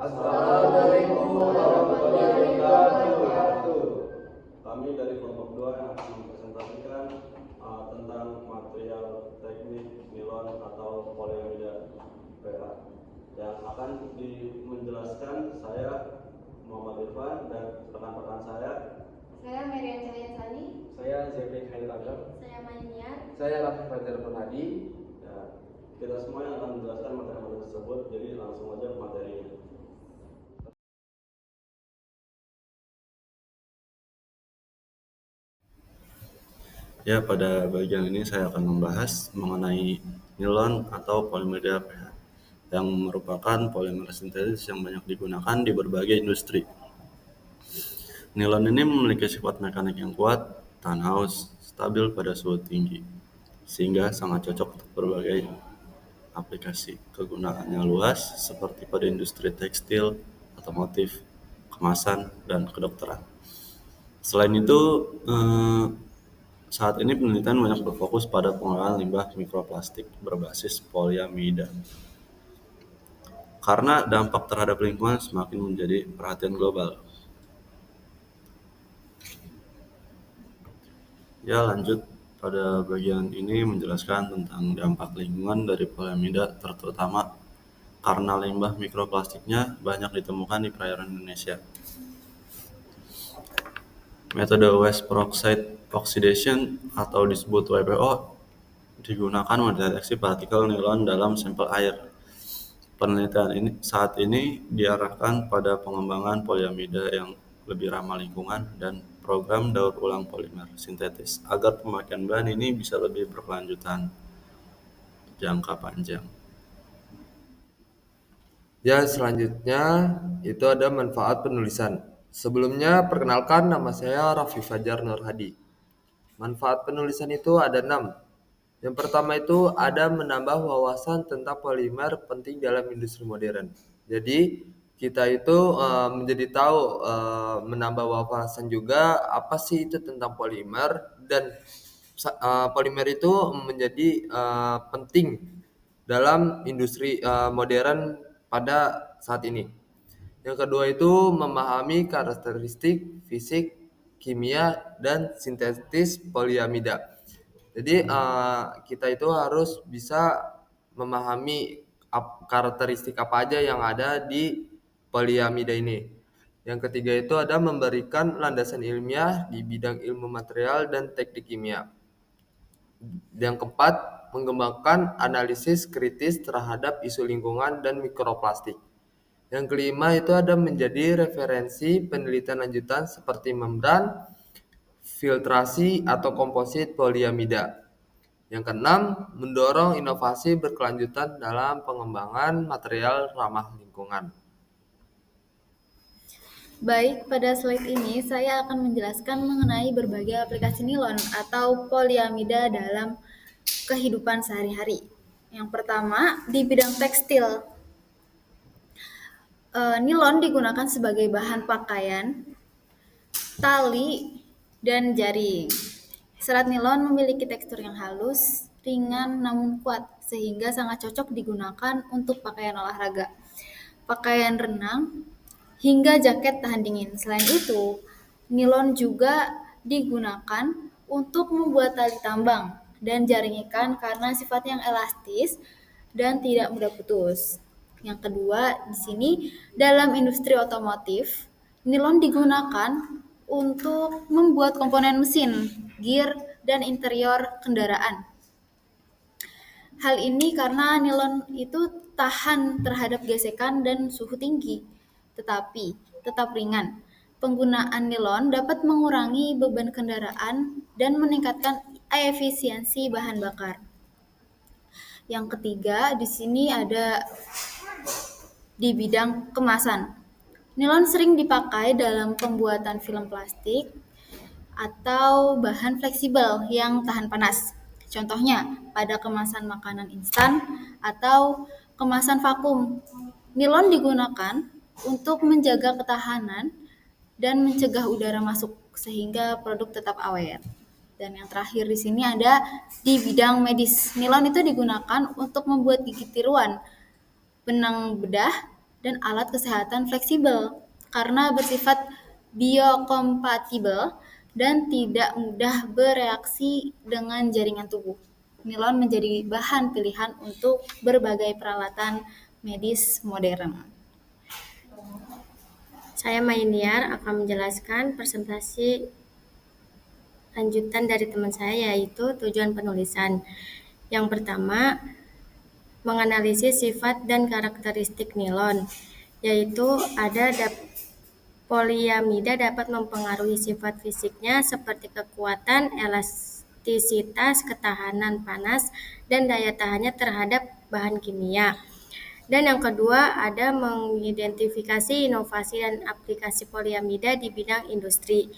Assalamualaikum warahmatullahi wabarakatuh. Kami dari kelompok 2 yang akan mempresentasikan tentang material teknik nilon atau poliamida PA. Yang akan menjelaskan saya Muhammad Irfan dan rekan-rekan saya. Saya Merian Cahyansani. Saya Zebri Khair Agam. Saya Mainia. Saya Raffi Fajar Penadi. Ya, kita semua yang akan menjelaskan materi-materi tersebut, jadi langsung aja ke materinya. Ya, pada bagian ini saya akan membahas mengenai nilon atau poliamida PH yang merupakan polimer sintetis yang banyak digunakan di berbagai industri. Nilon ini memiliki sifat mekanik yang kuat, tahan haus, stabil pada suhu tinggi, sehingga sangat cocok untuk berbagai aplikasi. Kegunaannya luas seperti pada industri tekstil, otomotif, kemasan, dan kedokteran. Selain itu, saat ini penelitian banyak berfokus pada pengolahan limbah mikroplastik berbasis poliamida. Karena dampak terhadap lingkungan semakin menjadi perhatian global. Ya, lanjut pada bagian ini menjelaskan tentang dampak lingkungan dari poliamida, terutama karena limbah mikroplastiknya banyak ditemukan di perairan Indonesia. Metode waste peroxide oxidation atau disebut WPO digunakan mendeteksi partikel nilon dalam sampel air. Penelitian ini saat ini diarahkan pada pengembangan poliamida yang lebih ramah lingkungan dan program daur ulang polimer sintetis agar pemakaian bahan ini bisa lebih berkelanjutan jangka panjang. Ya, selanjutnya itu ada manfaat penulisan. Sebelumnya, perkenalkan nama saya Raffi Fajar Nur Hadi. Manfaat penulisan itu ada 6. Yang pertama itu ada menambah wawasan tentang polimer penting dalam industri modern. Jadi, kita itu menjadi tahu menambah wawasan juga apa sih itu tentang polimer dan polimer itu menjadi penting dalam industri modern pada saat ini. Yang kedua itu memahami karakteristik fisik, kimia, dan sintetis poliamida. Jadi kita itu harus bisa memahami karakteristik apa aja yang ada di poliamida ini. Yang ketiga itu ada memberikan landasan ilmiah di bidang ilmu material dan teknik kimia. Yang keempat, mengembangkan analisis kritis terhadap isu lingkungan dan mikroplastik. Yang kelima itu ada menjadi referensi penelitian lanjutan seperti membran, filtrasi atau komposit poliamida. Yang keenam, mendorong inovasi berkelanjutan dalam pengembangan material ramah lingkungan. Baik, pada slide ini saya akan menjelaskan mengenai berbagai aplikasi nilon atau poliamida dalam kehidupan sehari-hari. Yang pertama, di bidang tekstil. Nilon digunakan sebagai bahan pakaian, tali, dan jaring. Serat nilon memiliki tekstur yang halus, ringan namun kuat, sehingga sangat cocok digunakan untuk pakaian olahraga, pakaian renang, hingga jaket tahan dingin. Selain itu, nilon juga digunakan untuk membuat tali tambang dan jaring ikan karena sifatnya yang elastis dan tidak mudah putus. Yang kedua, di sini dalam industri otomotif, nilon digunakan untuk membuat komponen mesin, gear, dan interior kendaraan. Hal ini karena nilon itu tahan terhadap gesekan dan suhu tinggi, tetapi tetap ringan. Penggunaan nilon dapat mengurangi beban kendaraan dan meningkatkan efisiensi bahan bakar. Yang ketiga, di sini ada di bidang kemasan. Nilon sering dipakai dalam pembuatan film plastik atau bahan fleksibel yang tahan panas. Contohnya, pada kemasan makanan instan atau kemasan vakum. Nilon digunakan untuk menjaga ketahanan dan mencegah udara masuk sehingga produk tetap awet. Dan yang terakhir di sini ada di bidang medis. Nilon itu digunakan untuk membuat gigi tiruan, benang bedah, dan alat kesehatan fleksibel karena bersifat biokompatibel dan tidak mudah bereaksi dengan jaringan tubuh. Nilon menjadi bahan pilihan untuk berbagai peralatan medis modern. Saya Mainiar akan menjelaskan presentasi lanjutan dari teman saya, yaitu tujuan penulisan. Yang pertama, menganalisis sifat dan karakteristik nilon, yaitu poliamida dapat mempengaruhi sifat fisiknya seperti kekuatan, elastisitas, ketahanan panas, dan daya tahannya terhadap bahan kimia. Dan yang kedua, ada mengidentifikasi inovasi dan aplikasi poliamida di bidang industri,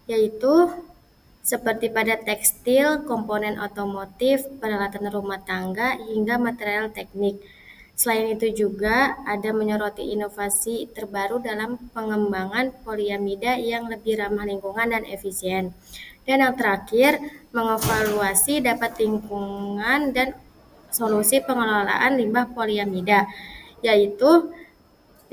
yaitu seperti pada tekstil, komponen otomotif, peralatan rumah tangga, hingga material teknik. Selain itu juga ada menyoroti inovasi terbaru dalam pengembangan poliamida yang lebih ramah lingkungan dan efisien. Dan yang terakhir, mengevaluasi dapat lingkungan dan solusi pengelolaan limbah poliamida, yaitu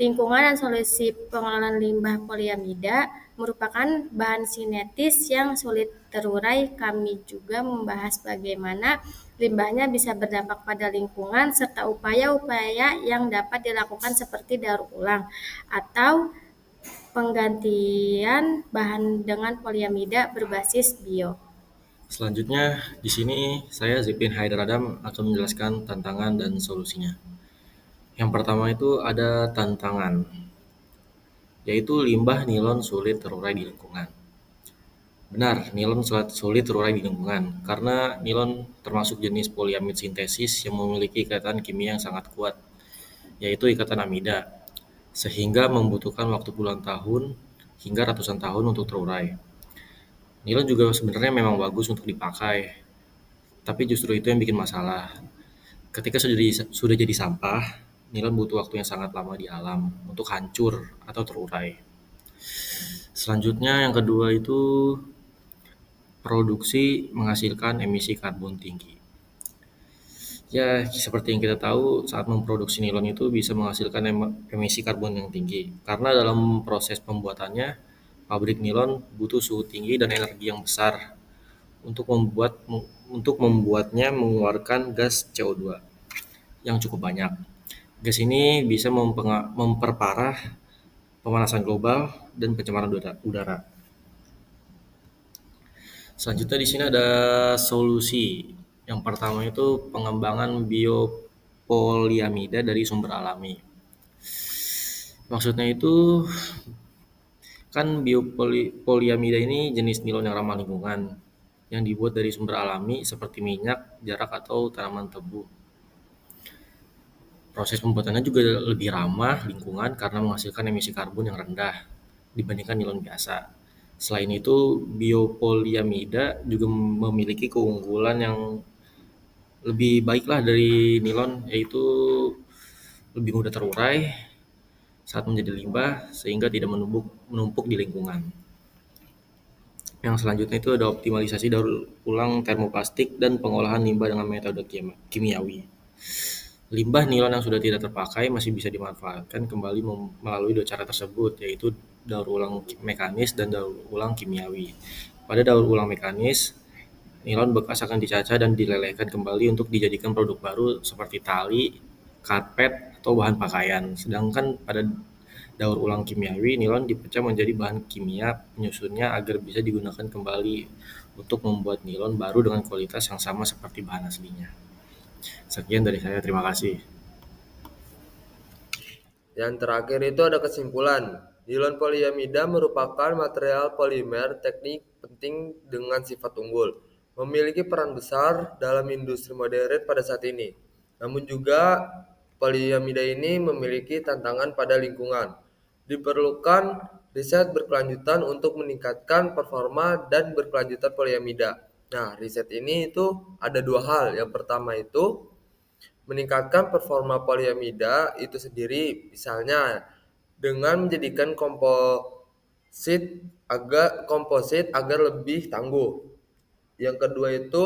lingkungan dan solusi pengelolaan limbah poliamida merupakan bahan sinetis yang sulit terurai. Kami juga membahas bagaimana limbahnya bisa berdampak pada lingkungan serta upaya-upaya yang dapat dilakukan seperti daur ulang atau penggantian bahan dengan poliamida berbasis bio. Selanjutnya, di sini saya Zipin Haidar Adam akan menjelaskan tantangan dan solusinya. Yang pertama itu ada tantangan, yaitu limbah nilon sulit terurai di lingkungan. Benar, nilon sulit terurai di lingkungan karena nilon termasuk jenis poliamid sintesis yang memiliki ikatan kimia yang sangat kuat, yaitu ikatan amida, sehingga membutuhkan waktu puluhan tahun hingga ratusan tahun untuk terurai. Nilon juga sebenarnya memang bagus untuk dipakai, tapi justru itu yang bikin masalah. Ketika sudah jadi sampah, nilon butuh waktu yang sangat lama di alam untuk hancur atau terurai. Selanjutnya yang kedua itu produksi menghasilkan emisi karbon tinggi. Ya, seperti yang kita tahu, saat memproduksi nilon itu bisa menghasilkan emisi karbon yang tinggi. Karena dalam proses pembuatannya, pabrik nilon butuh suhu tinggi dan energi yang besar untuk membuatnya mengeluarkan gas CO2 yang cukup banyak. Gas ini bisa memperparah pemanasan global dan pencemaran udara. Selanjutnya di sini ada solusi. Yang pertama itu pengembangan biopoliamida dari sumber alami. Maksudnya itu kan biopoliamida ini jenis nilon yang ramah lingkungan yang dibuat dari sumber alami seperti minyak, jarak atau tanaman tebu. Proses pembuatannya juga lebih ramah lingkungan karena menghasilkan emisi karbon yang rendah dibandingkan nilon biasa. Selain itu, biopoliamida juga memiliki keunggulan yang lebih baiklah dari nilon, yaitu lebih mudah terurai saat menjadi limbah sehingga tidak menumpuk di lingkungan. Yang selanjutnya itu ada optimalisasi daur ulang termoplastik dan pengolahan limbah dengan metode kimiawi. Limbah nilon yang sudah tidak terpakai masih bisa dimanfaatkan kembali melalui dua cara tersebut, yaitu daur ulang mekanis dan daur ulang kimiawi. Pada daur ulang mekanis, nilon bekas akan dicacah dan dilelehkan kembali untuk dijadikan produk baru seperti tali, karpet, atau bahan pakaian. Sedangkan pada daur ulang kimiawi, nilon dipecah menjadi bahan kimia penyusunnya agar bisa digunakan kembali untuk membuat nilon baru dengan kualitas yang sama seperti bahan aslinya. Sekian dari saya, terima kasih. Yang terakhir itu ada kesimpulan. Nilon poliamida merupakan material polimer teknik penting dengan sifat unggul, memiliki peran besar dalam industri modern pada saat ini. Namun juga poliamida ini memiliki tantangan pada lingkungan. Diperlukan riset berkelanjutan untuk meningkatkan performa dan berkelanjutan poliamida. Nah, riset ini itu ada dua hal. Yang pertama itu meningkatkan performa poliamida itu sendiri, misalnya dengan menjadikan komposit agar lebih tangguh. Yang kedua itu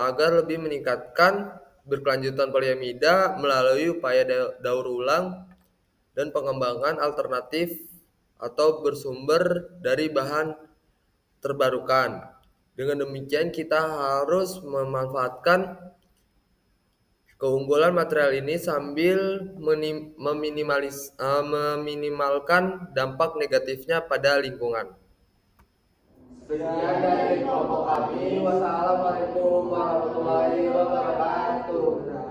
agar lebih meningkatkan berkelanjutan poliamida melalui upaya daur ulang dan pengembangan alternatif atau bersumber dari bahan terbarukan. Dengan demikian kita harus memanfaatkan keunggulan material ini sambil meminimalkan dampak negatifnya pada lingkungan. Sekian dari kelompok kami. Wassalamualaikum warahmatullahi wabarakatuh.